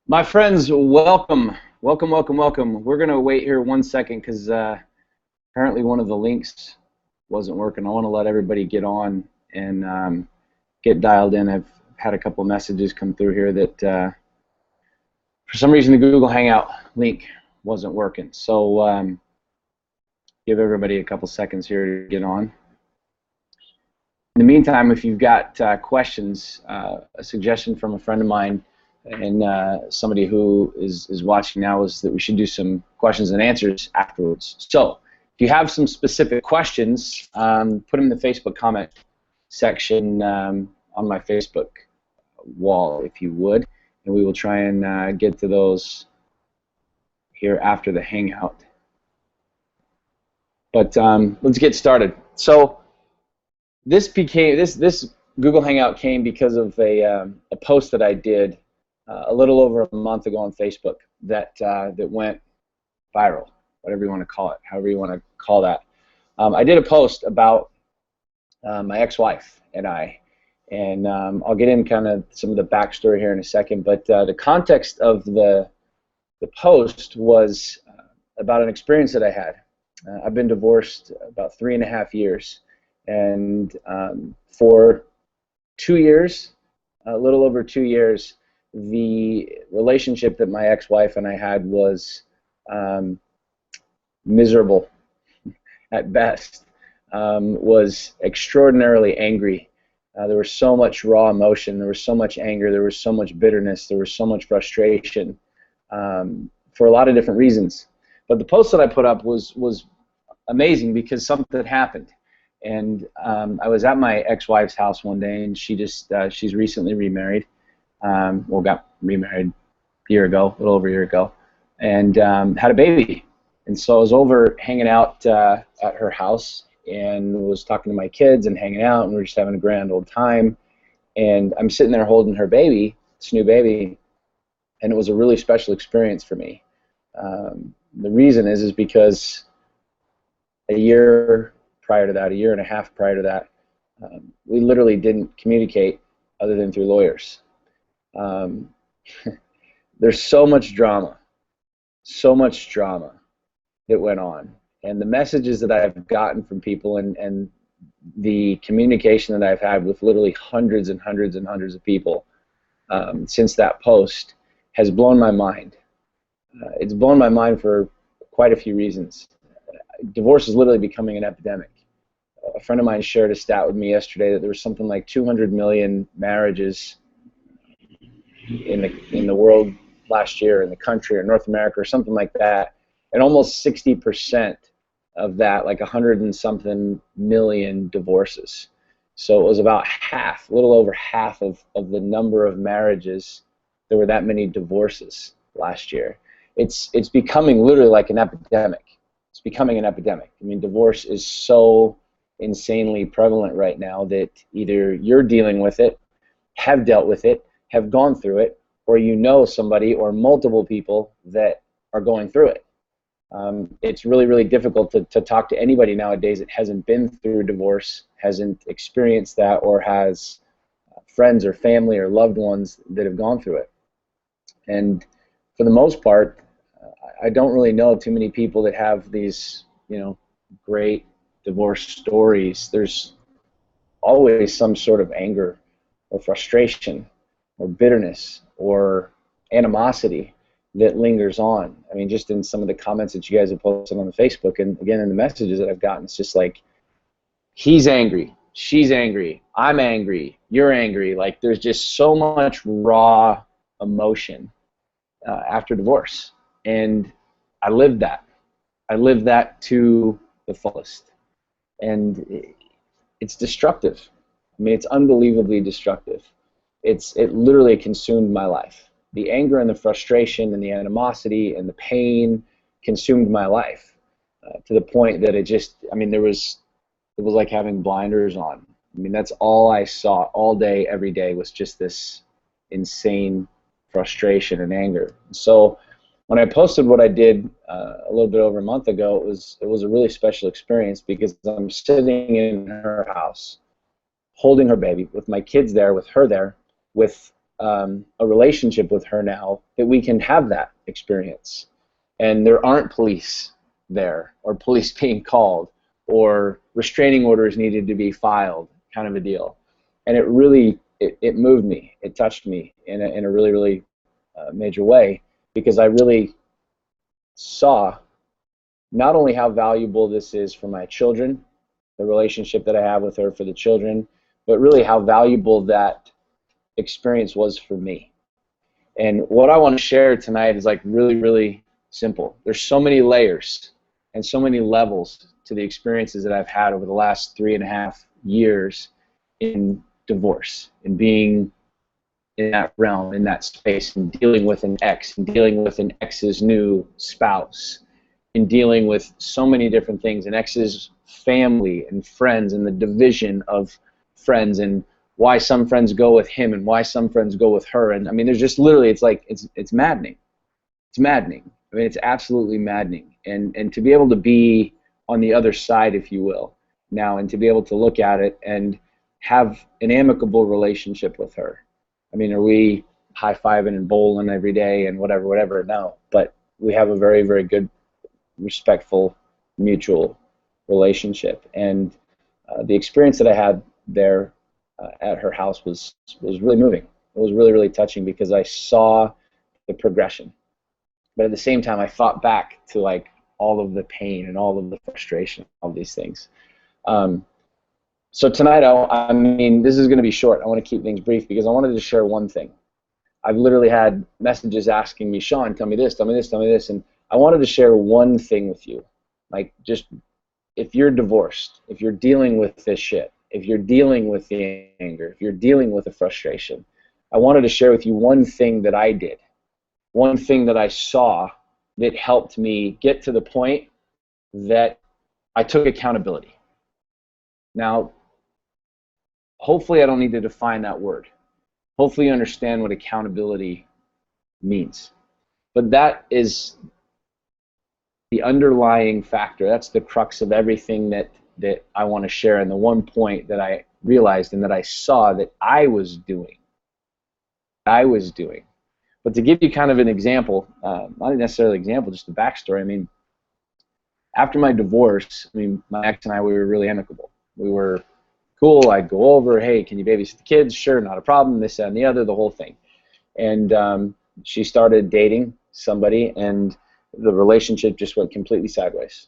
My friends, welcome. Welcome, welcome, welcome. We're going to wait here 1 second because apparently one of the links wasn't working. I want to let everybody get on and get dialed in. I've had a couple messages come through here that for some reason the Google Hangout link wasn't working. So give everybody a couple seconds here to get on. In the meantime, if you've got questions, a suggestion from a friend of mine and somebody who is watching now is that we should do some questions and answers afterwards. So if you have some specific questions, put them in the Facebook comment section on my Facebook wall, if you would, and we will try and get to those here after the Hangout. But let's get started. So this Google Hangout came because of a post that I did a little over a month ago on Facebook that went viral, whatever you want to call it, however you want to call that. I did a post about my ex-wife and I, and I'll get in kind of some of the backstory here in a second, but the context of the post was about an experience that I had. I've been divorced about 3.5 years, and for 2 years, a little over 2 years, the relationship that my ex-wife and I had was miserable at best, was extraordinarily angry. There was so much raw emotion, there was so much anger, there was so much bitterness, there was so much frustration for a lot of different reasons. But the post that I put up was amazing because something happened. And I was at my ex-wife's house one day, and she's recently remarried. Well, got remarried a little over a year ago, and had a baby. And so I was over hanging out at her house and was talking to my kids and hanging out, and we were just having a grand old time. And I'm sitting there holding her baby, this new baby, and it was a really special experience for me. The reason is because a year prior to that, a year and a half prior to that, we literally didn't communicate other than through lawyers. There's so much drama that went on, and the messages that I've gotten from people and the communication that I've had with literally hundreds and hundreds and hundreds of people since that post has blown my mind. It's blown my mind for quite a few reasons. Divorce is literally becoming an epidemic. A friend of mine shared a stat with me yesterday that there was something like 200 million marriages in the world last year, in the country or North America or something like that, and almost 60% of that, like 100 and something million divorces. So it was about half, a little over half of the number of marriages. There were that many divorces last year. It's becoming literally like an epidemic. It's becoming an epidemic. I mean, divorce is so insanely prevalent right now that either you're dealing with it, have dealt with it, have gone through it, or you know somebody or multiple people that are going through it. It's really, really difficult to talk to anybody nowadays that hasn't been through divorce, hasn't experienced that, or has friends or family or loved ones that have gone through it. And for the most part, I don't really know too many people that have these, great divorce stories. There's always some sort of anger or frustration or bitterness or animosity that lingers on. I mean, just in some of the comments that you guys have posted on the Facebook, and again in the messages that I've gotten, it's just like, he's angry, she's angry, I'm angry, you're angry. Like, there's just so much raw emotion after divorce, and I lived that. I lived that to the fullest, and it's destructive. I mean, it's unbelievably destructive. It literally consumed my life. The anger and the frustration and the animosity and the pain consumed my life to the point that it was like having blinders on. I mean, that's all I saw all day, every day, was just this insane frustration and anger. So when I posted what I did a little bit over a month ago, it was a really special experience because I'm sitting in her house, holding her baby, with my kids there, with her there, with a relationship with her now that we can have that experience. And there aren't police there, or police being called, or restraining orders needed to be filed, kind of a deal. And it really, it moved me. It touched me in a really, really major way, because I really saw not only how valuable this is for my children, the relationship that I have with her for the children, but really how valuable that experience was for me. And what I want to share tonight is like really, really simple. There's so many layers and so many levels to the experiences that I've had over the last 3.5 years in divorce, in being in that realm, in that space, and dealing with an ex, and dealing with an ex's new spouse, and dealing with so many different things, an ex's family and friends, and the division of friends, and why some friends go with him and why some friends go with her. And I mean, there's just literally, it's like, it's maddening. It's maddening. I mean, it's absolutely maddening. And to be able to be on the other side, if you will, now, and to be able to look at it and have an amicable relationship with her. I mean, are we high-fiving and bowling every day and whatever, whatever? No. But we have a very, very good, respectful, mutual relationship. And the experience that I had there at her house was really moving. It was really, really touching, because I saw the progression. But at the same time, I thought back to like all of the pain and all of the frustration, all these things. So tonight, I mean, this is going to be short. I want to keep things brief, because I wanted to share one thing. I've literally had messages asking me, Sean, tell me this, tell me this, tell me this, and I wanted to share one thing with you. Like, just, if you're divorced, if you're dealing with this shit, if you're dealing with the anger, if you're dealing with the frustration, I wanted to share with you one thing that I did, one thing that I saw that helped me get to the point that I took accountability. Now, hopefully I don't need to define that word. Hopefully you understand what accountability means. But that is the underlying factor. That's the crux of everything that I want to share, and the one point that I realized and that I saw that I was doing. But to give you kind of an example, not necessarily an example, just a backstory. I mean, after my divorce, I mean, my ex and I, we were really amicable. We were cool. I'd go over, hey, can you babysit the kids? Sure, not a problem, this, that, and the other, the whole thing. And she started dating somebody, and the relationship just went completely sideways.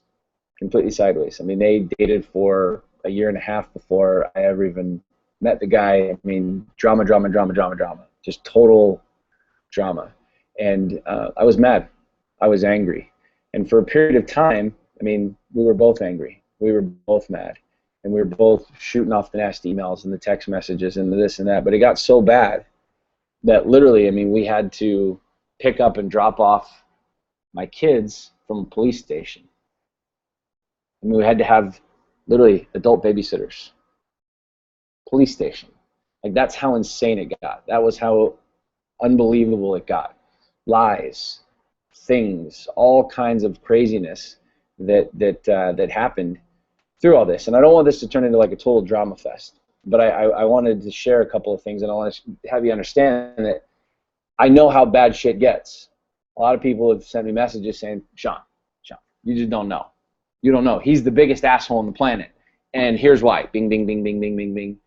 Completely sideways. I mean, they dated for a 1.5 years before I ever even met the guy. I mean, drama, drama, drama, drama, drama. Just total drama. And I was mad. I was angry. And for a period of time, I mean, we were both angry. We were both mad. And we were both shooting off the nasty emails and the text messages and the this and that. But it got so bad that literally, I mean, we had to pick up and drop off my kids from a police station. I mean, we had to have literally adult babysitters. Police station. Like, that's how insane it got. That was how unbelievable it got. Lies, things, all kinds of craziness that happened through all this. And I don't want this to turn into like a total drama fest, but I wanted to share a couple of things, and I want to have you understand that I know how bad shit gets. A lot of people have sent me messages saying, Sean, you just don't know. You don't know. He's the biggest asshole on the planet. And here's why. Bing, bing, bing, bing, bing, bing, bing.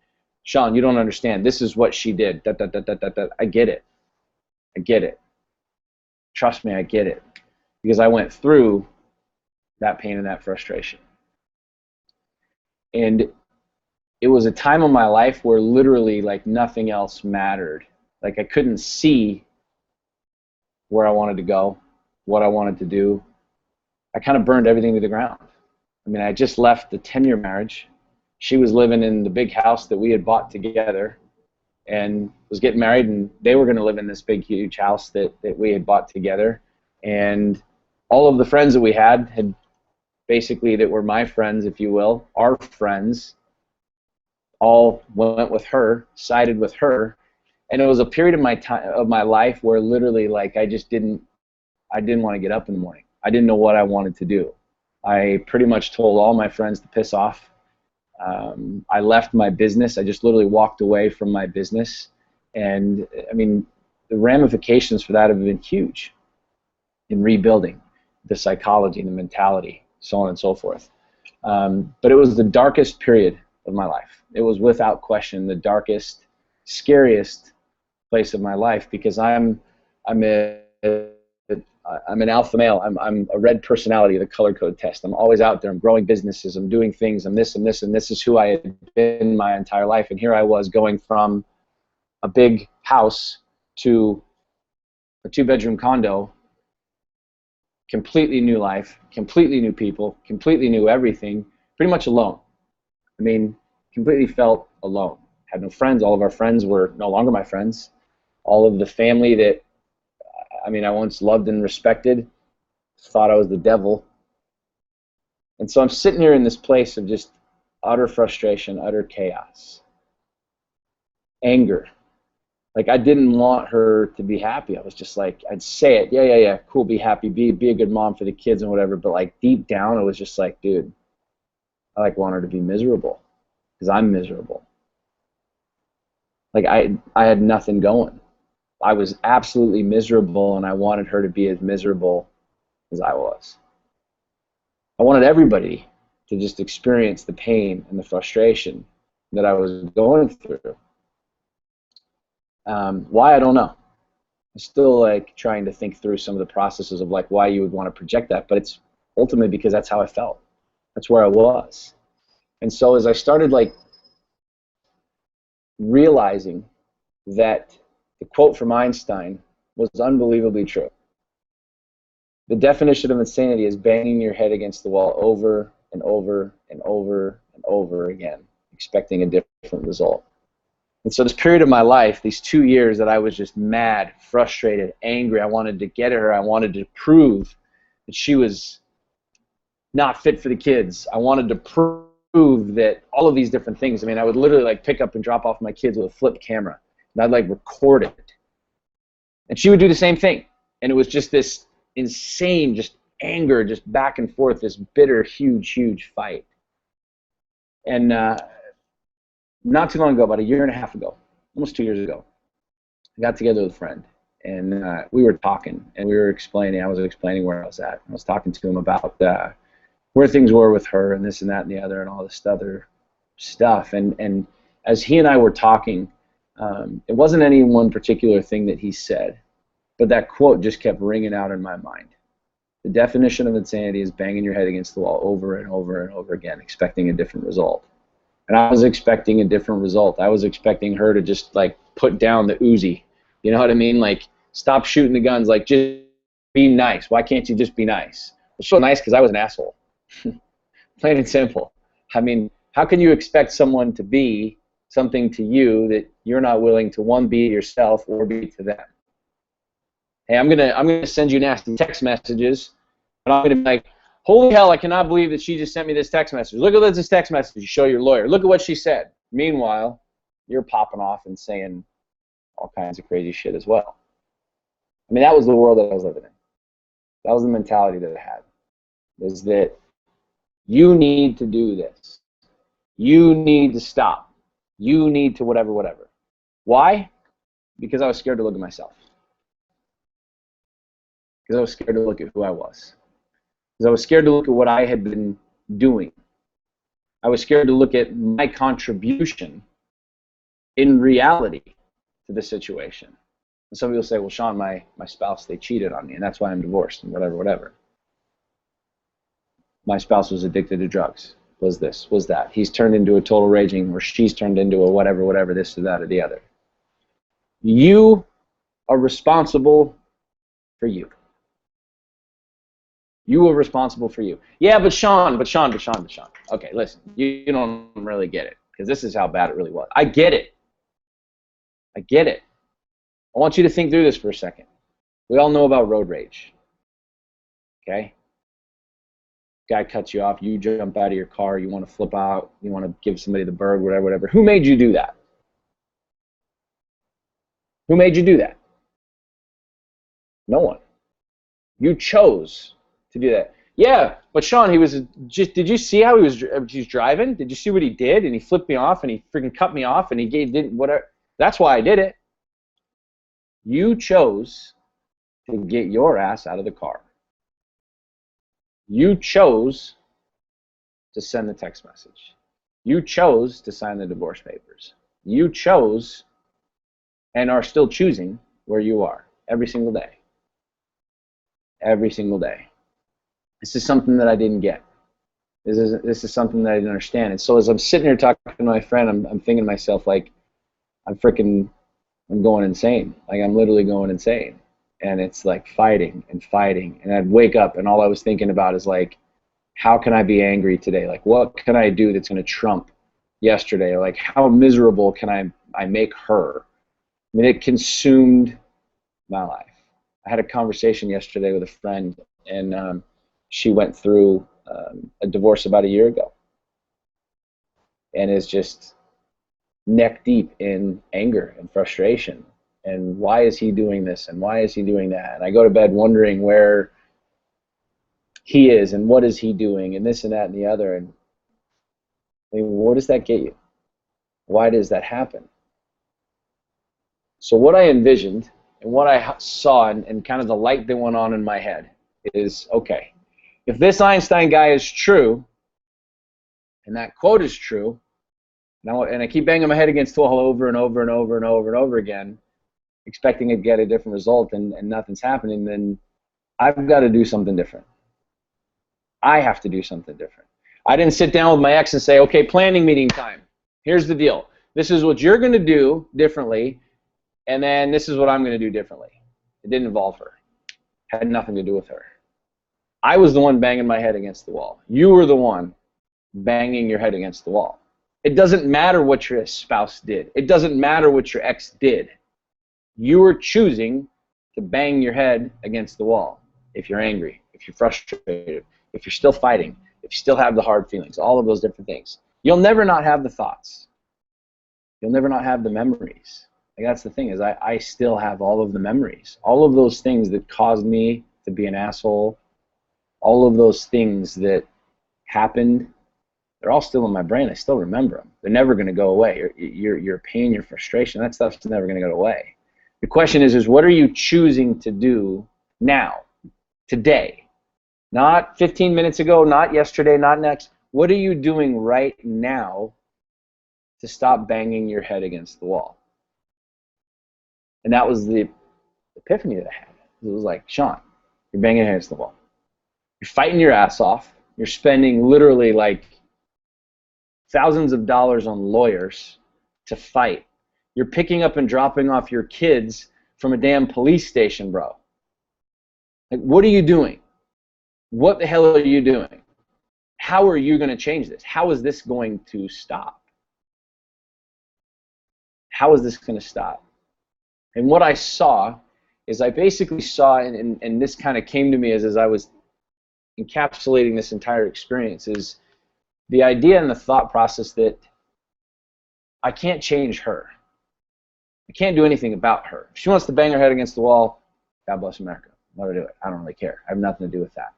Sean, you don't understand. This is what she did. Da, da, da, da, da, da. I get it. I get it. Trust me, I get it. Because I went through that pain and that frustration. And it was a time of my life where literally like nothing else mattered. Like, I couldn't see where I wanted to go, what I wanted to do. I kind of burned everything to the ground. I mean, I just left the 10-year marriage. She was living in the big house that we had bought together and was getting married, and they were going to live in this big, huge house that we had bought together. And all of the friends that we had basically, that were my friends, if you will, our friends, all went with her, sided with her. And it was a period of my life where literally, like, I didn't want to get up in the morning. I didn't know what I wanted to do. I pretty much told all my friends to piss off. I left my business. I just literally walked away from my business, And I mean, the ramifications for that have been huge in rebuilding the psychology and the mentality, so on and so forth. But it was the darkest period of my life. It was without question the darkest, scariest place of my life, because I'm an alpha male. I'm a red personality, the color code test. I'm always out there. I'm growing businesses. I'm doing things. I'm this and this, and this is who I had been my entire life. And here I was going from a big house to a 2-bedroom condo, completely new life, completely new people, completely new everything, pretty much alone. I mean, completely felt alone. Had no friends. All of our friends were no longer my friends. All of the family that, I mean, I once loved and respected, thought I was the devil. And so I'm sitting here in this place of just utter frustration, utter chaos, anger. Like, I didn't want her to be happy. I was just like, I'd say it, yeah, cool, be happy, be a good mom for the kids and whatever. But like deep down, it was just like, dude, I like want her to be miserable because I'm miserable. Like I had nothing going. I was absolutely miserable, and I wanted her to be as miserable as I was. I wanted everybody to just experience the pain and the frustration that I was going through. Why, I don't know. I'm still like trying to think through some of the processes of like why you would want to project that, but it's ultimately because that's how I felt. That's where I was. And so as I started like realizing that the quote from Einstein was unbelievably true. The definition of insanity is banging your head against the wall over and over and over and over again, expecting a different result. And so this period of my life, these 2 years that I was just mad, frustrated, angry, I wanted to get at her, I wanted to prove that she was not fit for the kids. I wanted to prove that all of these different things. I mean, I would literally like pick up and drop off my kids with a flip camera, and I'd like record it. And she would do the same thing. And it was just this insane, just anger, just back and forth, this bitter, huge fight. And not too long ago, about a year and a half ago, almost 2 years ago, I got together with a friend, and we were talking, and we were explaining, I was explaining where I was at. I was talking to him about where things were with her and this and that and the other and all this other stuff. And as he and I were talking, it wasn't any one particular thing that he said, but that quote just kept ringing out in my mind. The definition of insanity is banging your head against the wall over and over and over again, expecting a different result. And I was expecting a different result. I was expecting her to just like put down the Uzi. You know what I mean? Like, stop shooting the guns. Like, just be nice. Why can't you just be nice? Well, so nice because I was an asshole. Plain and simple. I mean, how can you expect someone to be something to you that you're not willing to, one, be yourself or be to them? Hey, I'm gonna send you nasty text messages, and I'm gonna be like, holy hell, I cannot believe that she just sent me this text message. Look at this text message. You show your lawyer. Look at what she said. Meanwhile, you're popping off and saying all kinds of crazy shit as well. I mean, that was the world that I was living in. That was the mentality that I had. Is that you need to do this. You need to stop. You need to whatever. Why? Because I was scared to look at myself. Because I was scared to look at who I was. Because I was scared to look at what I had been doing. I was scared to look at my contribution in reality to the situation. And some people say, well, Sean, my spouse, they cheated on me, and that's why I'm divorced, and whatever. My spouse was addicted to drugs, was this, was that. He's turned into a total raging, or she's turned into a whatever, this or that or the other. You are responsible for you. You are responsible for you. Yeah, but Sean. Okay, listen, you don't really get it, because this is how bad it really was. I get it. I want you to think through this for a second. We all know about road rage. Okay? Guy cuts you off, you jump out of your car, you want to flip out, you want to give somebody the bird, whatever. Who made you do that? Who made you do that? No one. You chose to do that. Yeah, but Sean, he was just, did you see how he was driving? Did you see what he did? And he flipped me off, and he freaking cut me off, and he did whatever. That's why I did it. You chose to get your ass out of the car. You chose to send the text message. You chose to sign the divorce papers. You chose and are still choosing where you are every single day. Every single day. This is something that I didn't get. This is something that I didn't understand. And so as I'm sitting here talking to my friend, I'm thinking to myself, like, I'm going insane. Like, I'm literally going insane. And it's like fighting and fighting. And I'd wake up and all I was thinking about is like, how can I be angry today? Like, what can I do that's going to trump yesterday? Like, how miserable can I make her? I mean, it consumed my life. I had a conversation yesterday with a friend, and she went through a divorce about a year ago and is just neck deep in anger and frustration. And why is he doing this? And why is he doing that? And I go to bed wondering where he is and what is he doing and this and that and the other. And I mean, what does that get you? Why does that happen? So what I envisioned and what I saw and kind of the light that went on in my head is, okay, if this Einstein guy is true and that quote is true, and I keep banging my head against the wall over and over and over and over and over again, expecting to get a different result and nothing's happening, then I've got to do something different. I have to do something different. I didn't sit down with my ex and say, okay, planning meeting time. Here's the deal. This is what you're going to do differently, and then this is what I'm going to do differently. It didn't involve her. It had nothing to do with her. I was the one banging my head against the wall. You were the one banging your head against the wall. It doesn't matter what your spouse did. It doesn't matter what your ex did. You are choosing to bang your head against the wall if you're angry, if you're frustrated, if you're still fighting, if you still have the hard feelings, all of those different things. You'll never not have the thoughts. You'll never not have the memories. Like, that's the thing, is I still have all of the memories. All of those things that caused me to be an asshole, all of those things that happened, they're all still in my brain. I still remember them. They're never going to go away. Your pain, your frustration, that stuff's never going to go away. The question is what are you choosing to do now, today? Not 15 minutes ago, not yesterday, not next. What are you doing right now to stop banging your head against the wall? And that was the epiphany that I had. It was like, Sean, you're banging your head against the wall. You're fighting your ass off. You're spending literally like thousands of dollars on lawyers to fight. You're picking up and dropping off your kids from a damn police station, bro. Like, what are you doing? What the hell are you doing? How are you going to change this? How is this going to stop? How is this going to stop? And what I saw is I basically saw, and this kind of came to me as I was encapsulating this entire experience, is the idea and the thought process that I can't change her. I can't do anything about her. If she wants to bang her head against the wall, God bless America. Let her do it. I don't really care. I have nothing to do with that.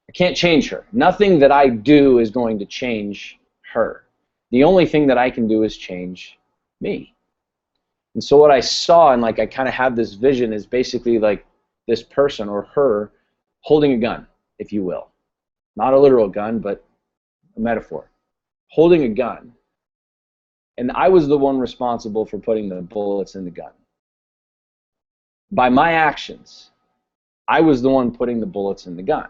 I can't change her. Nothing that I do is going to change her. The only thing that I can do is change me. And so what I saw, and like I kind of had this vision, is basically like this person or her holding a gun, if you will. Not a literal gun, but a metaphor. Holding a gun. And I was the one responsible for putting the bullets in the gun. By my actions, I was the one putting the bullets in the gun.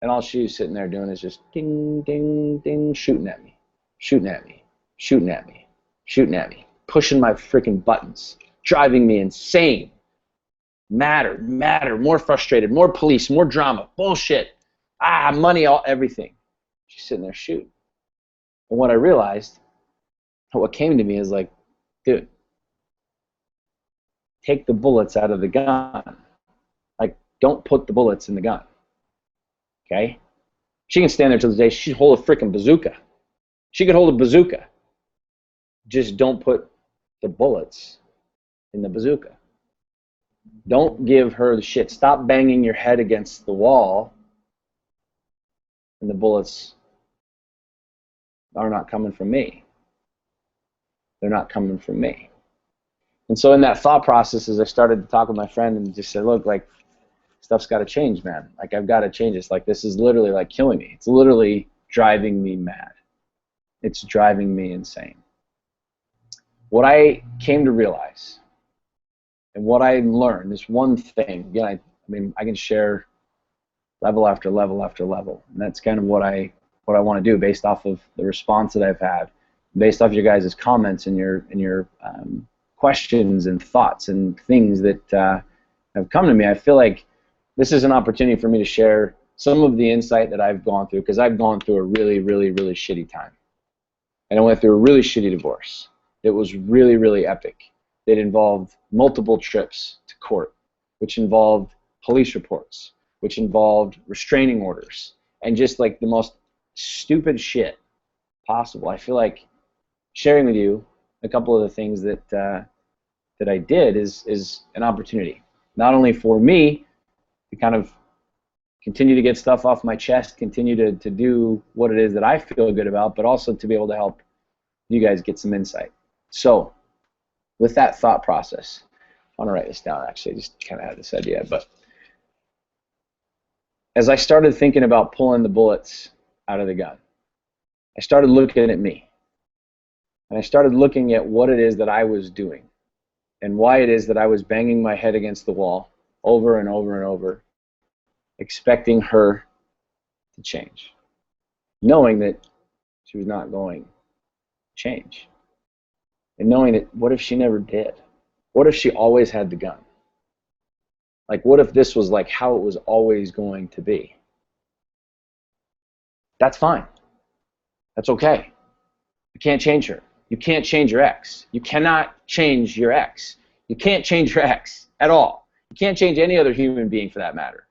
And all she was sitting there doing is just ding, ding, ding, shooting at me, shooting at me, shooting at me, shooting at me, pushing my freaking buttons, driving me insane. Matter, more frustrated, more police, more drama, bullshit, money, everything. She's sitting there shooting. And what I realized, what came to me is like, dude, take the bullets out of the gun. Like, don't put the bullets in the gun. Okay? She can stand there till the day she hold a freaking bazooka. She could hold a bazooka. Just don't put the bullets in the bazooka. Don't give her the shit. Stop banging your head against the wall, and the bullets are not coming from me. They're not coming from me. And so in that thought process, as I started to talk with my friend and just said, look, like, stuff's got to change, man. Like, I've got to change this. Like, this is literally like killing me. It's literally driving me mad. It's driving me insane. What I came to realize and what I learned, this one thing, again, I mean, I can share level after level after level, and that's kind of what I want to do based off of the response that I've had, based off your guys' comments and your questions and thoughts and things that have come to me. I feel like this is an opportunity for me to share some of the insight that I've gone through, because I've gone through a really, really, really shitty time. And I went through a really shitty divorce. It was really, really epic. It involved multiple trips to court, which involved police reports, which involved restraining orders, and just like the most stupid shit possible. I feel like sharing with you a couple of the things that that I did is an opportunity, not only for me to kind of continue to get stuff off my chest, continue to do what it is that I feel good about, but also to be able to help you guys get some insight. So with that thought process, I want to write this down actually. I just kind of had this idea, but as I started thinking about pulling the bullets out of the gun, I started looking at me. And I started looking at what it is that I was doing and why it is that I was banging my head against the wall over and over and over, expecting her to change, knowing that she was not going to change. And knowing that, what if she never did? What if she always had the gun? Like, what if this was like how it was always going to be? That's fine. That's okay. You can't change her. You can't change your ex. You cannot change your ex. You can't change your ex at all. You can't change any other human being for that matter.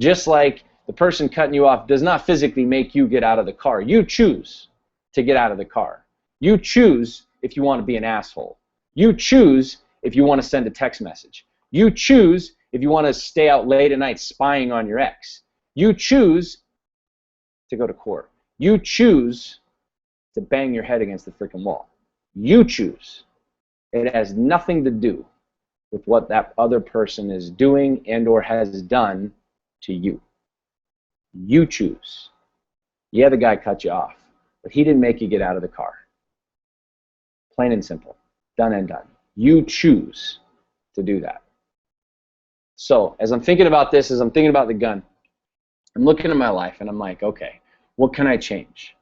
Just like the person cutting you off does not physically make you get out of the car. You choose to get out of the car. You choose if you want to be an asshole. You choose if you want to send a text message. You choose if you want to stay out late at night spying on your ex. You choose to go to court. You choose to bang your head against the freaking wall. You choose. It has nothing to do with what that other person is doing and or has done to you. You choose. Yeah, the guy cut you off, but he didn't make you get out of the car. Plain and simple. Done and done. You choose to do that. So as I'm thinking about this, as I'm thinking about the gun, I'm looking at my life and I'm like, okay, what can I change?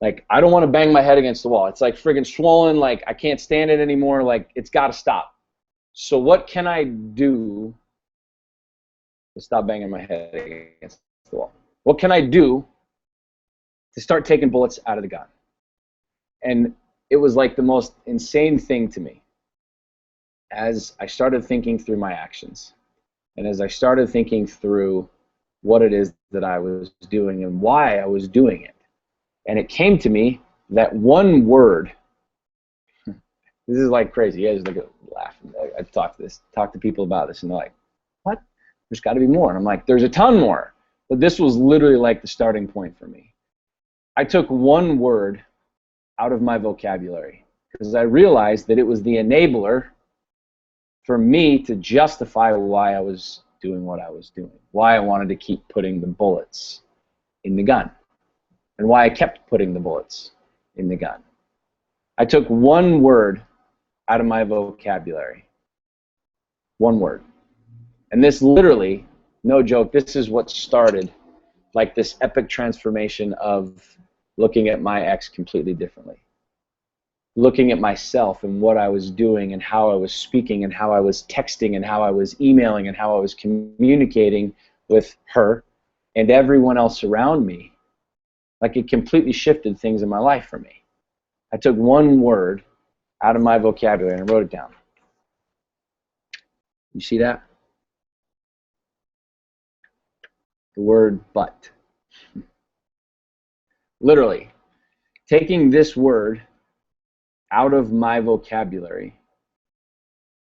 Like, I don't want to bang my head against the wall. It's like friggin' swollen, like I can't stand it anymore, like it's got to stop. So what can I do to stop banging my head against the wall? What can I do to start taking bullets out of the gun? And it was like the most insane thing to me as I started thinking through my actions and as I started thinking through what it is that I was doing and why I was doing it. And it came to me that one word, this is like crazy. You guys look at laughing. I talk to people about this and they're like, what? There's got to be more. And I'm like, there's a ton more. But this was literally like the starting point for me. I took one word out of my vocabulary because I realized that it was the enabler for me to justify why I was doing what I was doing, why I wanted to keep putting the bullets in the gun, and why I kept putting the bullets in the gun. I took one word out of my vocabulary. One word. And this literally, no joke, this is what started like this epic transformation of looking at my ex completely differently. Looking at myself and what I was doing and how I was speaking and how I was texting and how I was emailing and how I was communicating with her and everyone else around me. Like, it completely shifted things in my life for me. I took one word out of my vocabulary and I wrote it down. You see that? The word but. Literally, taking this word out of my vocabulary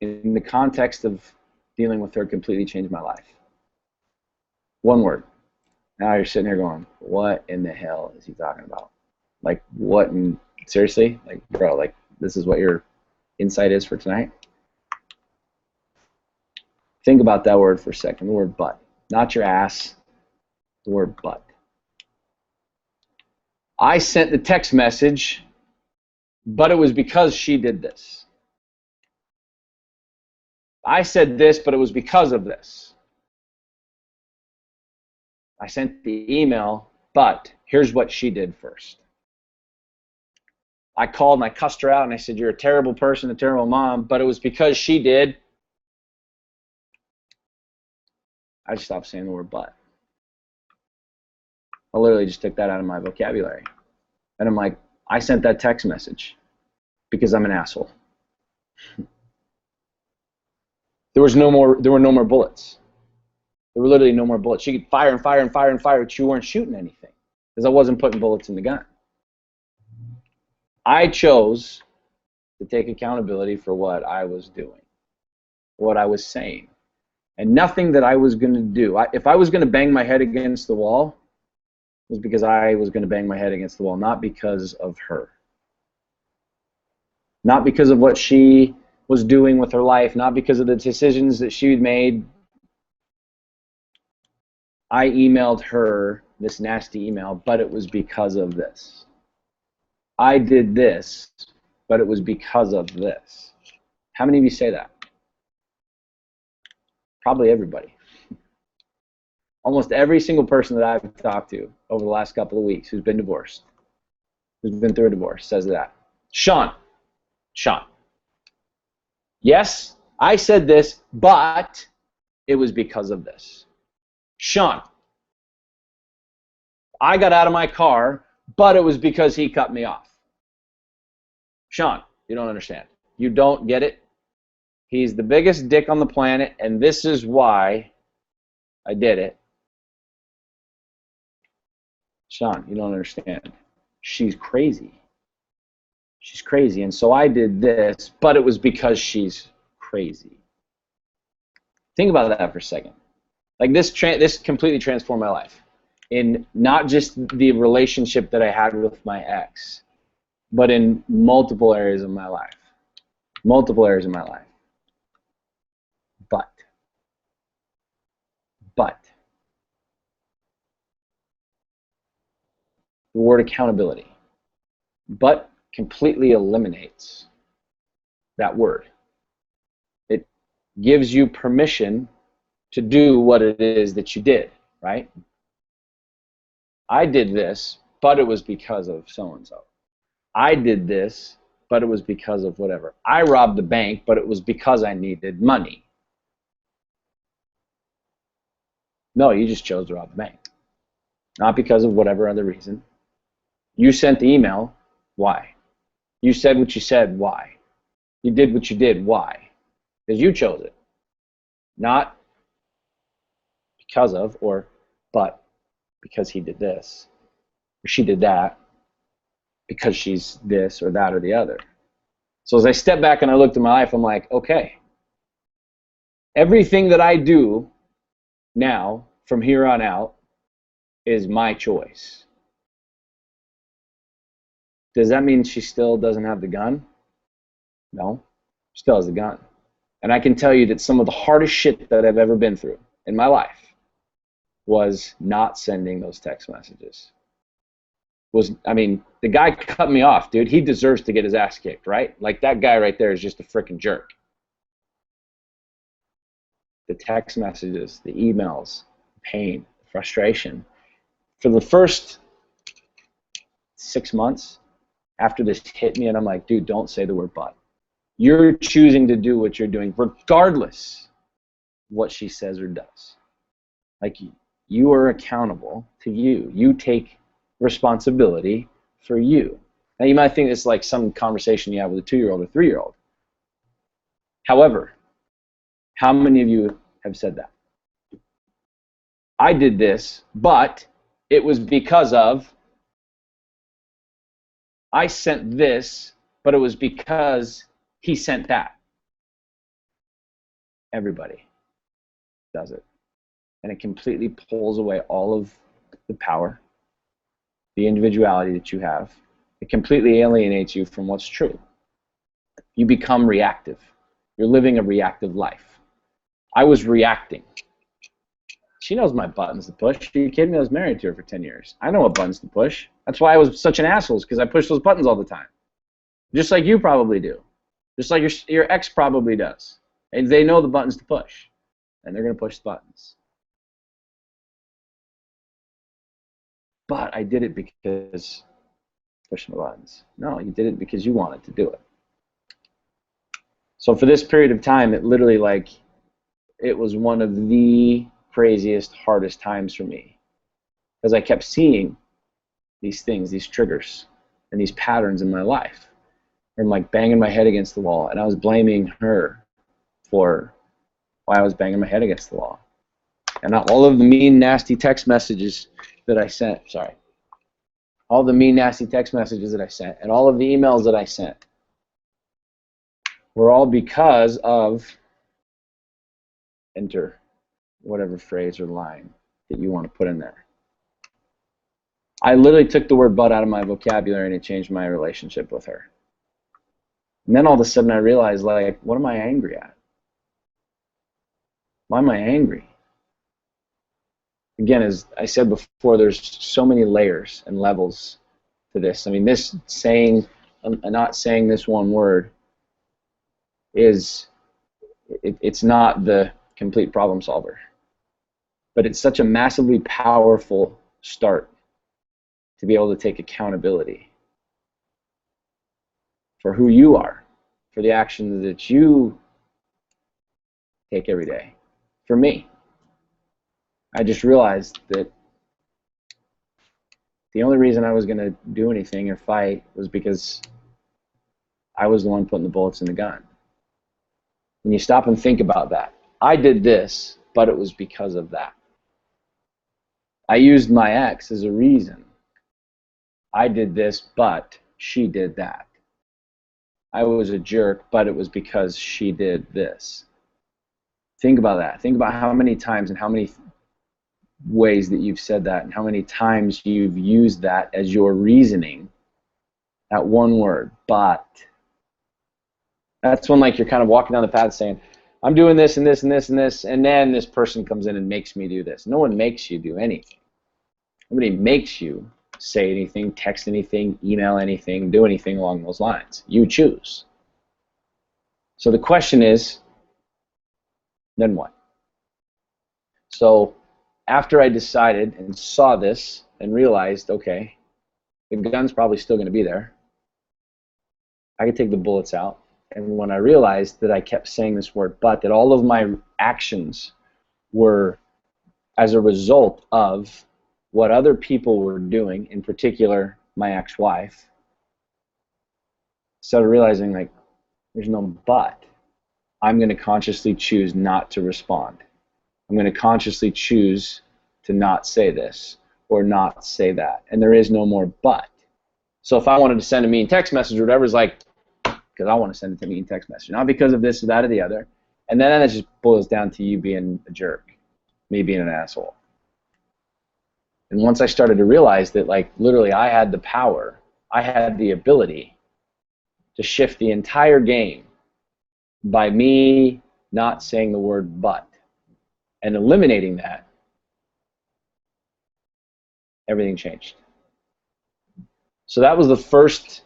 in the context of dealing with her completely changed my life. One word. Now you're sitting here going, what in the hell is he talking about? Like, what in, seriously? Like, bro, like, this is what you're insight is for tonight? Think about that word for a second, the word but. Not your ass, the word but. I sent the text message, but it was because she did this. I said this, but it was because of this. I sent the email, but here's what she did first. I called and I cussed her out and I said, you're a terrible person, a terrible mom, but it was because she did. I just stopped saying the word but. I literally just took that out of my vocabulary. And I'm like, I sent that text message because I'm an asshole. There were no more bullets. There were literally no more bullets. She could fire and fire and fire and fire, but you weren't shooting anything because I wasn't putting bullets in the gun. I chose to take accountability for what I was doing, what I was saying, and nothing that I was going to do. If I was going to bang my head against the wall, it was because I was going to bang my head against the wall, not because of her. Not because of what she was doing with her life, not because of the decisions that she had made. I emailed her this nasty email, but it was because of this. I did this, but it was because of this. How many of you say that? Probably everybody. Almost every single person that I've talked to over the last couple of weeks who's been divorced, who's been through a divorce, says that. Sean, yes, I said this, but it was because of this. Sean, I got out of my car, but it was because he cut me off. Sean, you don't understand. You don't get it. He's the biggest dick on the planet, and this is why I did it. Sean, you don't understand. She's crazy. She's crazy, and so I did this, but it was because she's crazy. Think about that for a second. Like this completely transformed my life. In not just the relationship that I had with my ex, but in multiple areas of my life. Multiple areas of my life. But the word accountability. But completely eliminates that word. It gives you permission to do what it is that you did, right? I did this, but it was because of so-and-so. I did this, but it was because of whatever. I robbed the bank, but it was because I needed money. No, you just chose to rob the bank. Not because of whatever other reason. You sent the email, why? You said what you said, why? You did what you did, why? Because you chose it. Not because of, but because he did this, or she did that, because she's this or that or the other. So as I step back and I looked at my life, I'm like, okay, everything that I do now, from here on out, is my choice. Does that mean she still doesn't have the gun? No, she still has the gun. And I can tell you that some of the hardest shit that I've ever been through in my life was not sending those text messages. The guy cut me off, dude. He deserves to get his ass kicked, right? Like, that guy right there is just a freaking jerk. The text messages, the emails, the pain, the frustration. For the first 6 months after this hit me, and I'm like, dude, don't say the word but. You're choosing to do what you're doing regardless of what she says or does. Like, you are accountable to you. You take responsibility for you. Now, you might think it's like some conversation you have with a 2-year-old or 3-year-old. However, how many of you have said that? I did this, but it was because of. I sent this, but it was because he sent that. Everybody does it. And it completely pulls away all of the power, the individuality that you have. It completely alienates you from what's true. You become reactive. You're living a reactive life. I was reacting. She knows my buttons to push. Are you kidding me? I was married to her for 10 years. I know what buttons to push. That's why I was such an asshole, because I push those buttons all the time. Just like you probably do. Just like your ex probably does. And they know the buttons to push. And they're going to push the buttons. But I did it because pushing the buttons. No, you did it because you wanted to do it. So for this period of time, it literally, like, it was one of the craziest, hardest times for me, because I kept seeing these things, these triggers, and these patterns in my life. I'm like banging my head against the wall, and I was blaming her for why I was banging my head against the wall. And all of the mean, nasty text messages that I sent, all the mean, nasty text messages that I sent, and all of the emails that I sent were all because of, enter whatever phrase or line that you want to put in there. I literally took the word "but" out of my vocabulary, and it changed my relationship with her. And then all of a sudden I realized, like, what am I angry at? Why am I angry? Again, as I said before, there's so many layers and levels to this. I mean, this saying, not saying this one word, it's not the complete problem solver. But it's such a massively powerful start to be able to take accountability for who you are, for the actions that you take every day. For me, I just realized that the only reason I was going to do anything or fight was because I was the one putting the bullets in the gun. When you stop and think about that, I did this, but it was because of that. I used my ex as a reason. I did this, but she did that. I was a jerk, but it was because she did this. Think about that. Think about how many times and how many ways that you've said that, and how many times you've used that as your reasoning. That one word, but. That's when, like, you're kind of walking down the path saying, I'm doing this and this and this and this, and then this person comes in and makes me do this. No one makes you do anything. Nobody makes you say anything, text anything, email anything, do anything along those lines. You choose. So the question is, then what? So after I decided and saw this and realized, okay, the gun's probably still going to be there. I could take the bullets out. And when I realized that I kept saying this word "but," that all of my actions were as a result of what other people were doing, in particular my ex-wife, started realizing, like, there's no but. I'm going to consciously choose not to respond. I'm going to consciously choose to not say this or not say that. And there is no more but. So if I wanted to send a mean text message or whatever, it's like, because I want to send it to me in text message, not because of this or that or the other. And then it just boils down to you being a jerk, me being an asshole. And once I started to realize that, like, literally I had the power, I had the ability to shift the entire game by me not saying the word "but" and eliminating that, everything changed. So that was the first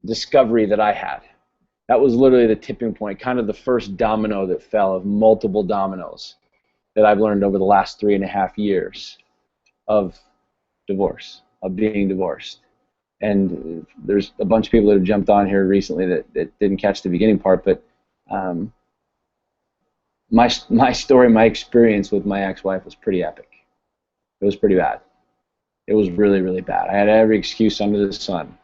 discovery that I had. That was literally the tipping point, kind of the first domino that fell of multiple dominoes that I've learned over the last 3.5 years of divorce, of being divorced. And there's a bunch of people that have jumped on here recently that didn't catch the beginning part, but my story, my experience with my ex-wife was pretty epic. It was pretty bad. It was really, really bad. I had every excuse under the sun,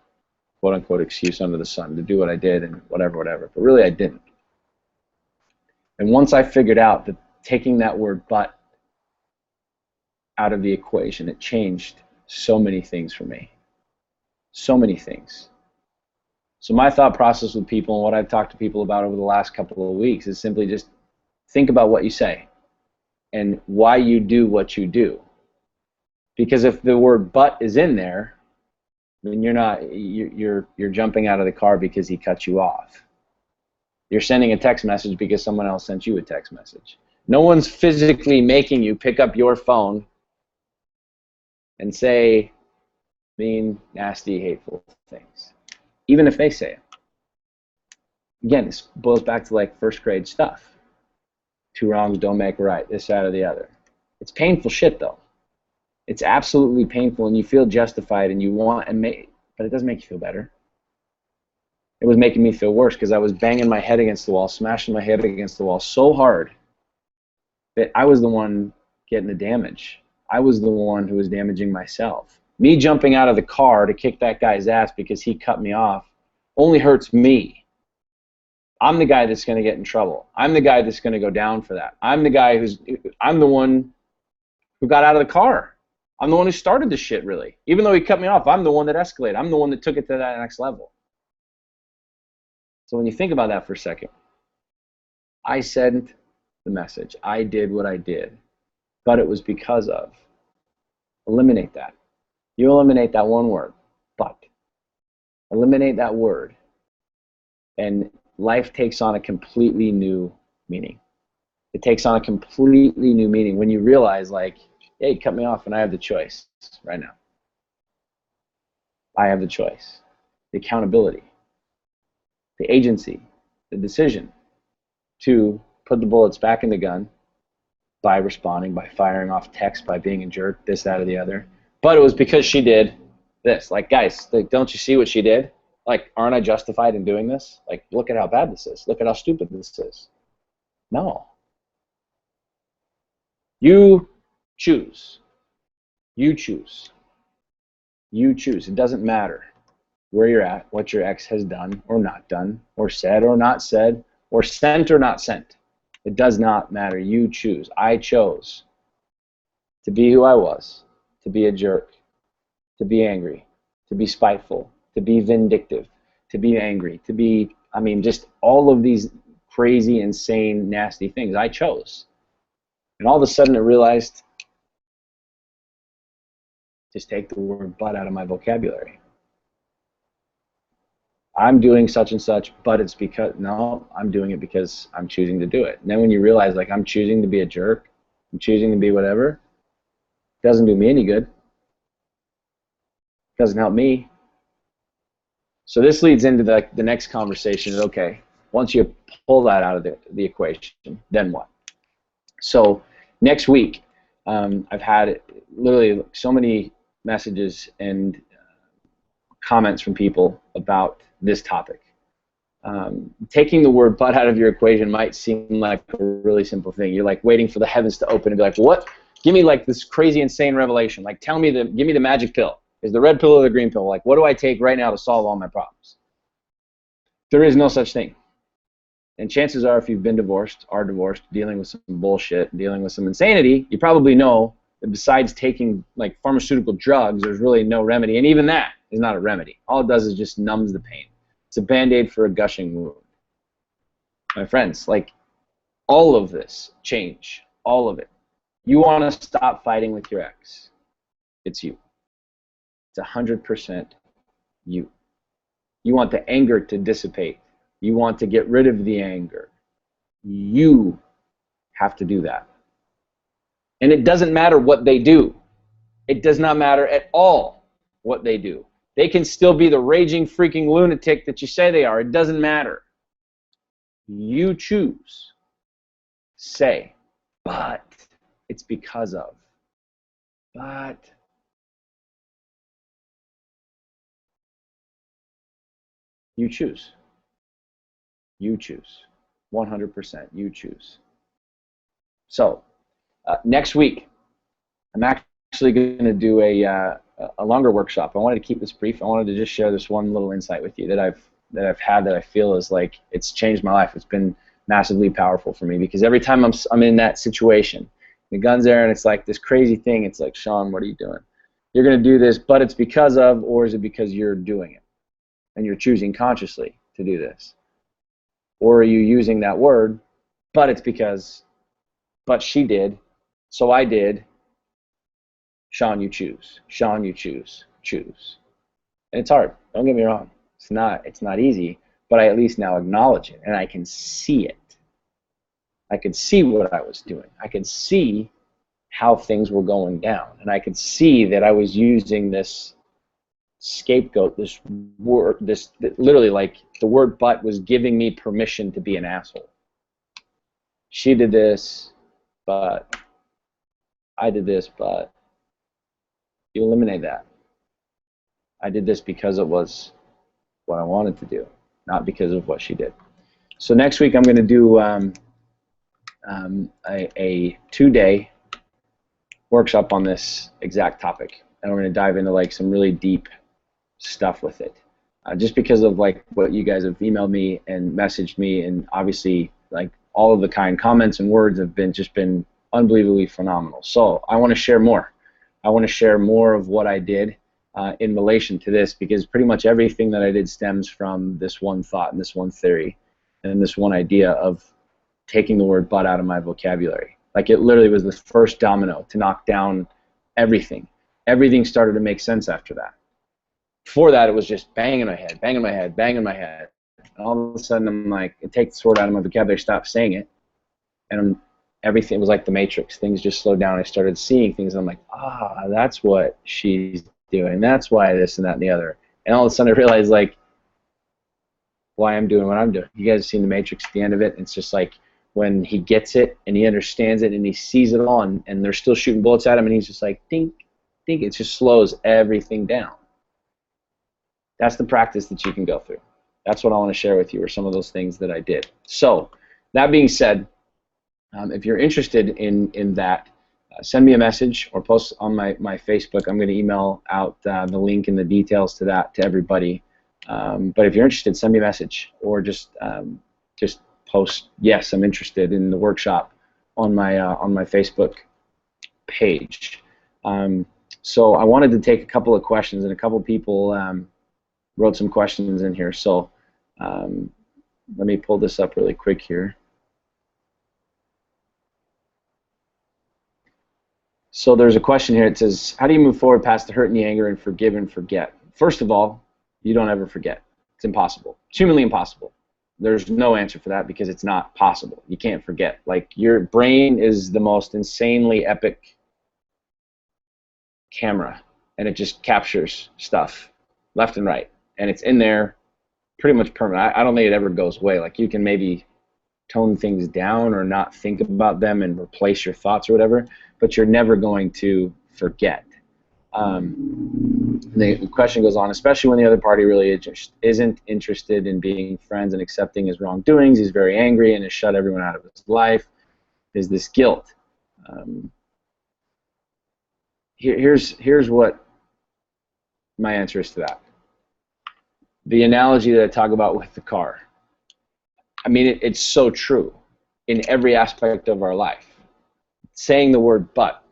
quote-unquote excuse under the sun, to do what I did and whatever, but really I didn't. And once I figured out that taking that word "but" out of the equation, it changed so many things for me. So many things. So my thought process with people, and what I've talked to people about over the last couple of weeks, is simply just think about what you say and why you do what you do. Because if the word "but" is in there, I mean, you're jumping out of the car because he cut you off. You're sending a text message because someone else sent you a text message. No one's physically making you pick up your phone and say mean, nasty, hateful things, even if they say it. Again, this boils back to like first grade stuff. Two wrongs don't make a right, this, that, or the other. It's painful shit, though. It's absolutely painful, and you feel justified, and you want, but it doesn't make you feel better. It was making me feel worse because I was banging my head against the wall, smashing my head against the wall so hard that I was the one getting the damage. I was the one who was damaging myself. Me jumping out of the car to kick that guy's ass because he cut me off only hurts me. I'm the guy that's going to get in trouble. I'm the guy that's going to go down for that. I'm the one who got out of the car. I'm the one who started the shit, really. Even though he cut me off, I'm the one that escalated. I'm the one that took it to that next level. So when you think about that for a second, I sent the message. I did what I did, but it was because of. Eliminate that. You eliminate that one word, but. Eliminate that word, and life takes on a completely new meaning. It takes on a completely new meaning when you realize, like, hey, cut me off and I have the choice right now. I have the choice. The accountability, the agency, the decision to put the bullets back in the gun by responding, by firing off text, by being a jerk, this, that, or the other. But it was because she did this. Like, guys, like, don't you see what she did? Like, aren't I justified in doing this? Like, look at how bad this is. Look at how stupid this is. No. You choose. You choose. You choose. It doesn't matter where you're at, what your ex has done or not done, or said or not said, or sent or not sent. It does not matter. You choose. I chose to be who I was, to be a jerk, to be angry, to be spiteful, to be vindictive, to be angry, to be, I mean, just all of these crazy, insane, nasty things. I chose. And all of a sudden I realized, just take the word but out of my vocabulary. I'm doing such and such, but it's because, no, I'm doing it because I'm choosing to do it. And then when you realize, like, I'm choosing to be a jerk, I'm choosing to be whatever, it doesn't do me any good. It doesn't help me. So this leads into the next conversation. Okay, once you pull that out of the equation, then what? So next week, I've had literally so many messages and comments from people about this topic. Taking the word but out of your equation might seem like a really simple thing. You're like waiting for the heavens to open and be like, what? Give me like this crazy, insane revelation. Like, give me the magic pill. Is the red pill or the green pill? Like, what do I take right now to solve all my problems? There is no such thing. And chances are, if you've been divorced, are divorced, dealing with some bullshit, dealing with some insanity, you probably know that besides taking like pharmaceutical drugs, there's really no remedy. And even that is not a remedy. All it does is just numbs the pain. It's a Band-Aid for a gushing wound. My friends, like, all of this change, all of it. You want to stop fighting with your ex. It's you. It's 100% you. You want the anger to dissipate. You want to get rid of the anger. You have to do that. And it doesn't matter what they do. It does not matter at all what they do. They can still be the raging freaking lunatic that you say they are. It doesn't matter. You choose. Say, but it's because of. But you choose. You choose. 100%. You choose. So next week, I'm actually going to do a longer workshop. I wanted to keep this brief. I wanted to just share this one little insight with you that I've had that I feel is like it's changed my life. It's been massively powerful for me because every time I'm in that situation, the gun's there and it's like this crazy thing. It's like, Sean, what are you doing? You're going to do this, but it's because of, or is it because you're doing it and you're choosing consciously to do this? Or are you using that word, but it's because, but she did, so I did. Sean, you choose. Sean, you choose. Choose. And it's hard. Don't get me wrong. It's not easy, but I at least now acknowledge it and I can see it. I could see what I was doing. I could see how things were going down. And I could see that I was using this scapegoat, this word, literally like the word but was giving me permission to be an asshole. She did this, but I did this, but you eliminate that. I did this because it was what I wanted to do, not because of what she did. So next week I'm going to do a 2-day workshop on this exact topic, and we're going to dive into like some really deep stuff with it. Just because of like what you guys have emailed me and messaged me, and obviously like all of the kind comments and words have been unbelievably phenomenal. So I want to share more. I want to share more of what I did in relation to this, because pretty much everything that I did stems from this one thought and this one theory and this one idea of taking the word but out of my vocabulary. Like it literally was the first domino to knock down everything. Everything started to make sense after that. Before that, it was just banging my head, banging my head, banging my head. And all of a sudden, I'm like, take the word out of my vocabulary, stop saying it. And everything was like the Matrix. Things just slowed down. I started seeing things, and I'm like, that's what she's doing. That's why this and that and the other. And all of a sudden, I realized, like, why I'm doing what I'm doing. You guys have seen the Matrix at the end of it. It's just like when he gets it and he understands it and he sees it all, and they're still shooting bullets at him, and he's just like, dink, dink. It just slows everything down. That's the practice that you can go through. That's what I want to share with you, are some of those things that I did. So that being said, if you're interested in that, send me a message or post on my Facebook. I'm going to email out the link and the details to that to everybody. But if you're interested, send me a message, or just post, yes, I'm interested in the workshop on my Facebook page. So I wanted to take a couple of questions, and a couple people wrote some questions in here. So let me pull this up really quick here. So there's a question here. It says, how do you move forward past the hurt and the anger and forgive and forget? First of all, you don't ever forget. It's impossible. It's humanly impossible. There's no answer for that, because it's not possible. You can't forget. Like, your brain is the most insanely epic camera, and it just captures stuff left and right, and it's in there pretty much permanent. I don't think it ever goes away. Like, you can maybe tone things down or not think about them and replace your thoughts or whatever, but you're never going to forget. The question goes on, especially when the other party really isn't interested in being friends and accepting his wrongdoings. He's very angry and has shut everyone out of his life. Is this guilt? Here's what my answer is to that. The analogy that I talk about with the car. I mean, it's so true in every aspect of our life. Saying the word but.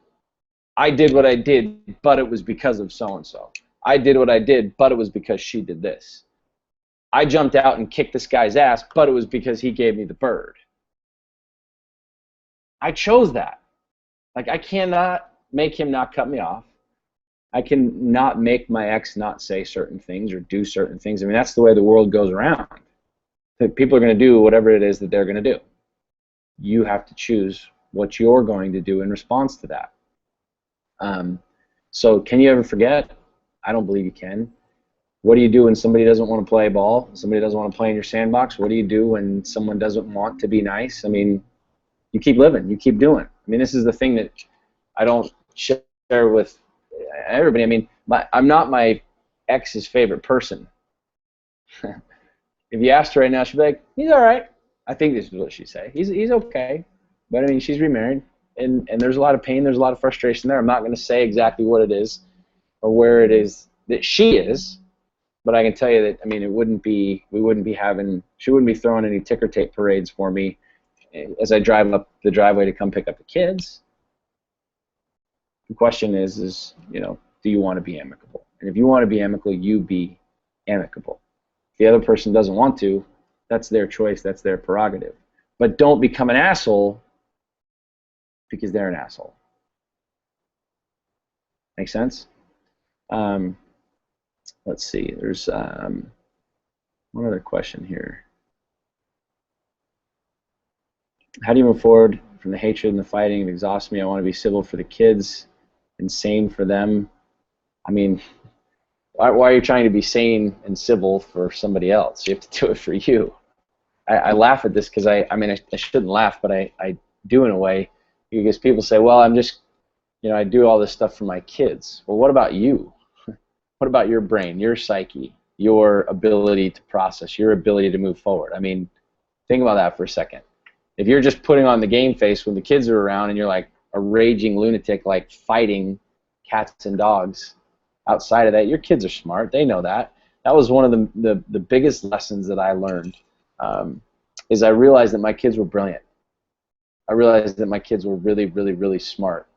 I did what I did, but it was because of so-and-so. I did what I did, but it was because she did this. I jumped out and kicked this guy's ass, but it was because he gave me the bird. I chose that. Like, I cannot make him not cut me off. I can not make my ex not say certain things or do certain things. I mean, that's the way the world goes around. People are going to do whatever it is that they're going to do. You have to choose what you're going to do in response to that. So can you ever forget? I don't believe you can. What do you do when somebody doesn't want to play ball? Somebody doesn't want to play in your sandbox? What do you do when someone doesn't want to be nice? I mean, you keep living. You keep doing. I mean, this is the thing that I don't share with everybody. I mean, I'm not my ex's favorite person. If you asked her right now, she'd be like, he's all right. I think this is what she'd say. He's okay. But, I mean, she's remarried, and there's a lot of pain. There's a lot of frustration there. I'm not going to say exactly what it is or where it is that she is, but I can tell you that, I mean, she wouldn't be throwing any ticker tape parades for me as I drive up the driveway to come pick up the kids. The question is, you know, do you want to be amicable? And if you want to be amicable, you be amicable. If the other person doesn't want to, that's their choice, that's their prerogative. But don't become an asshole because they're an asshole. Make sense? Let's let's see. There's one other question here. How do you move forward from the hatred and the fighting? It exhausts me. I want to be civil for the kids and sane for them. I mean, why are you trying to be sane and civil for somebody else? You have to do it for you. I laugh at this because I mean, I shouldn't laugh, but I do in a way, because people say, well, I'm just, you know, I do all this stuff for my kids. Well, what about you? What about your brain, your psyche, your ability to process, your ability to move forward? I mean, think about that for a second. If you're just putting on the game face when the kids are around and you're like a raging lunatic, like fighting cats and dogs, outside of that, your kids are smart. They know that. That was one of the biggest lessons that I learned, is I realized that my kids were brilliant. I realized that my kids were really, really, really smart.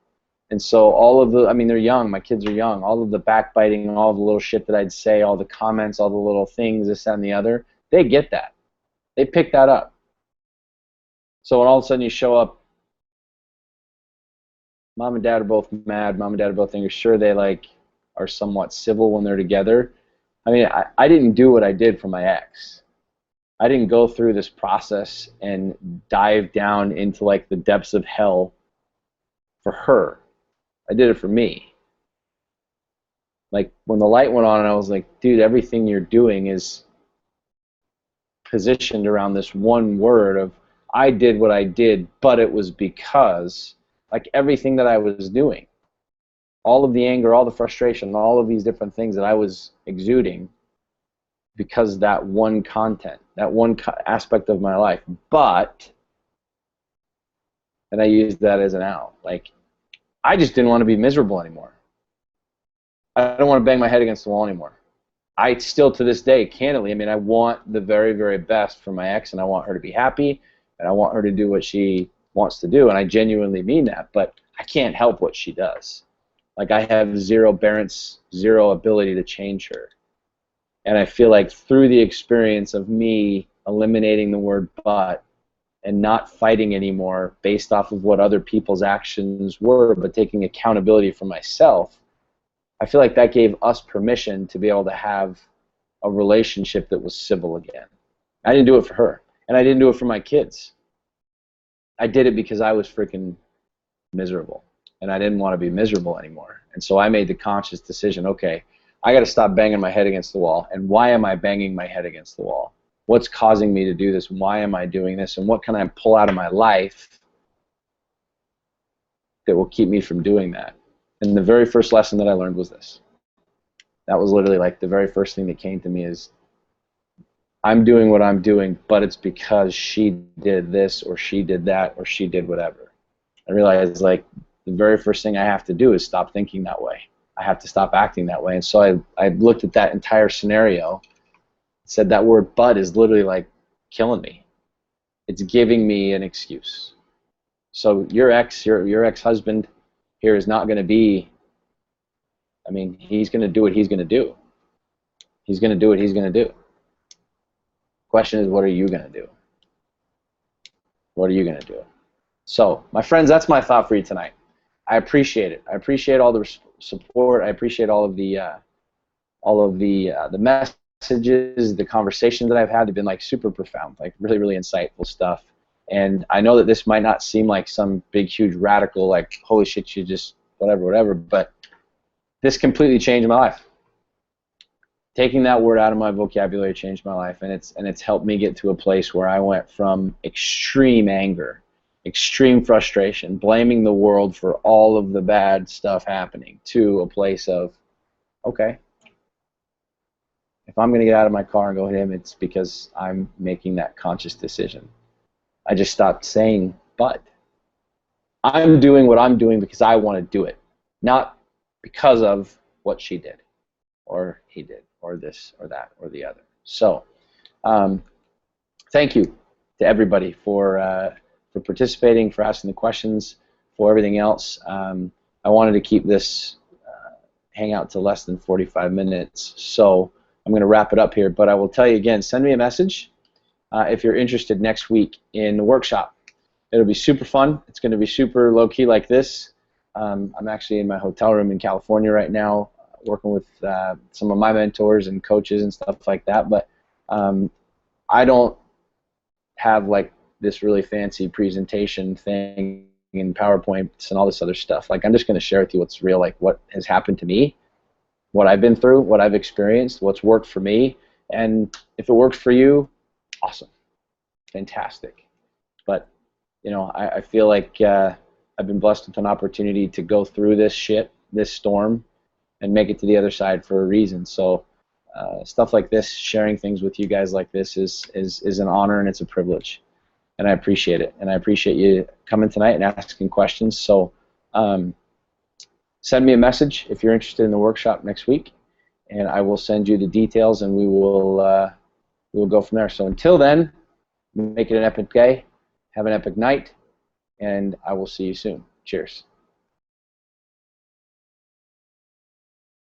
And so all of the, I mean, they're young. My kids are young. All of the backbiting, all the little shit that I'd say, all the comments, all the little things, this, that, and the other, they get that. They pick that up. So when all of a sudden you show up, mom and dad are both mad, mom and dad are both angry, sure they like are somewhat civil when they're together. I mean, I didn't do what I did for my ex. I didn't go through this process and dive down into like the depths of hell for her. I did it for me. Like when the light went on and I was like, dude, everything you're doing is positioned around this one word of, I did what I did, but it was because, like everything that I was doing, all of the anger, all the frustration, all of these different things that I was exuding, because that one content, that one aspect of my life. But, and I used that as an out, like, I just didn't want to be miserable anymore. I don't want to bang my head against the wall anymore. I still, to this day, candidly, I mean, I want the very, very best for my ex, and I want her to be happy, and I want her to do what she wants to do, and I genuinely mean that, but I can't help what she does. Like, I have zero ability to change her. And I feel like through the experience of me eliminating the word but and not fighting anymore based off of what other people's actions were, but taking accountability for myself, I feel like that gave us permission to be able to have a relationship that was civil again. I didn't do it for her, and I didn't do it for my kids. I did it because I was freaking miserable, and I didn't want to be miserable anymore. And so I made the conscious decision, okay, I got to stop banging my head against the wall. And why am I banging my head against the wall? What's causing me to do this? Why am I doing this? And what can I pull out of my life that will keep me from doing that? And the very first lesson that I learned was this. That was literally like the very first thing that came to me is, I'm doing what I'm doing, but it's because she did this or she did that or she did whatever. I realized, like, the very first thing I have to do is stop thinking that way. I have to stop acting that way. And so I looked at that entire scenario, said that word but is literally like killing me. It's giving me an excuse. So your ex-husband here is not going to be, I mean, he's going to do what he's going to do. He's going to do what he's going to do. Question is, what are you going to do? What are you going to do? So, my friends, that's my thought for you tonight. I appreciate it. I appreciate all the support. I appreciate all of the messages, the conversations that I've had. They've been like super profound, like really, really insightful stuff. And I know that this might not seem like some big, huge, radical, like, holy shit, you just whatever, but this completely changed my life. Taking that word out of my vocabulary changed my life, and it's helped me get to a place where I went from extreme anger, extreme frustration, blaming the world for all of the bad stuff happening, to a place of, okay, if I'm going to get out of my car and go hit him, it's because I'm making that conscious decision. I just stopped saying but. I'm doing what I'm doing because I want to do it, not because of what she did or he did or this or that or the other. So thank you to everybody for participating, for asking the questions, for everything else. I wanted to keep this hangout to less than 45 minutes, so I'm going to wrap it up here. But I will tell you again, send me a message if you're interested next week in the workshop. It'll be super fun. It's going to be super low-key like this. I'm actually in my hotel room in California right now working with some of my mentors and coaches and stuff like that. But I don't have like this really fancy presentation thing and PowerPoints and all this other stuff. Like, I'm just going to share with you what's real, like what has happened to me, what I've been through, what I've experienced, what's worked for me. And if it works for you, awesome, fantastic. But, you know, I feel like I've been blessed with an opportunity to go through this shit, this storm, and make it to the other side for a reason. So stuff like this, sharing things with you guys like this is an honor, and it's a privilege. And I appreciate it. And I appreciate you coming tonight and asking questions. So send me a message if you're interested in the workshop next week, and I will send you the details, and we will go from there. So until then, make it an epic day, have an epic night, and I will see you soon. Cheers.